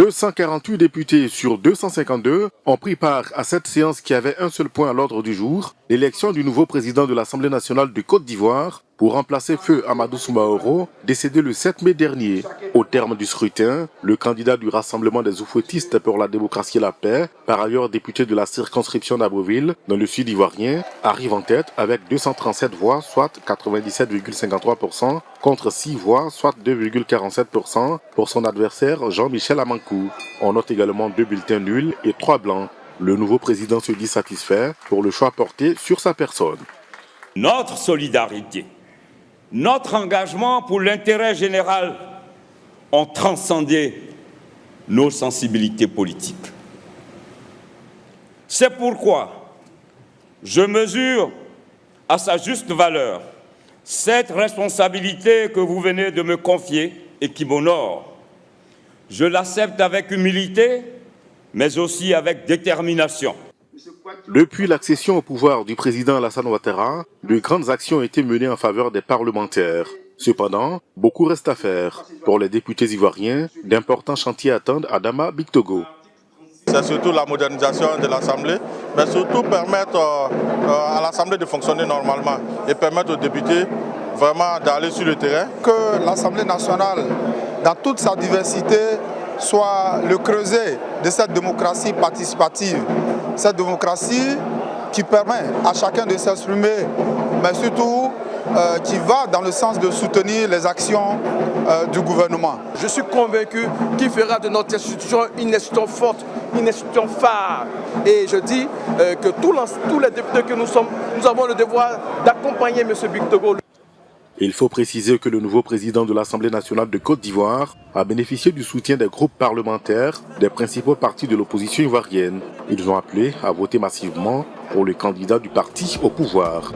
248 députés sur 252 ont pris part à cette séance qui avait un seul point à l'ordre du jour, l'élection du nouveau président de l'Assemblée nationale de Côte d'Ivoire pour remplacer Feu Amadou Soumaoro, décédé le 7 mai dernier. Au terme du scrutin, le candidat du Rassemblement des Oufouettistes pour la démocratie et la paix, par ailleurs député de la circonscription d'Abbeville, dans le sud ivoirien, arrive en tête avec 237 voix, soit 97,53%, contre 6 voix, soit 2,47%, pour son adversaire Jean-Michel Amankou. On note également 2 bulletins nuls et 3 blancs. Le nouveau président se dit satisfait pour le choix porté sur sa personne. Notre solidarité, notre engagement pour l'intérêt général ont transcendé nos sensibilités politiques. C'est pourquoi je mesure à sa juste valeur cette responsabilité que vous venez de me confier et qui m'honore. Je l'accepte avec humilité, mais aussi avec détermination. Depuis l'accession au pouvoir du président Alassane Ouattara, de grandes actions ont été menées en faveur des parlementaires. Cependant, beaucoup reste à faire. Pour les députés ivoiriens, d'importants chantiers attendent Adama Bictogo. C'est surtout la modernisation de l'Assemblée, mais surtout permettre à l'Assemblée de fonctionner normalement et permettre aux députés vraiment d'aller sur le terrain. Que l'Assemblée nationale, dans toute sa diversité, soit le creuset de cette démocratie participative. Cette démocratie qui permet à chacun de s'exprimer, mais surtout qui va dans le sens de soutenir les actions du gouvernement. Je suis convaincu qu'il fera de notre institution une institution forte, une institution phare. Et je dis que tous les députés que nous sommes, nous avons le devoir d'accompagner M. Bictogo. Il faut préciser que le nouveau président de l'Assemblée nationale de Côte d'Ivoire a bénéficié du soutien des groupes parlementaires des principaux partis de l'opposition ivoirienne. Ils ont appelé à voter massivement pour le candidat du parti au pouvoir.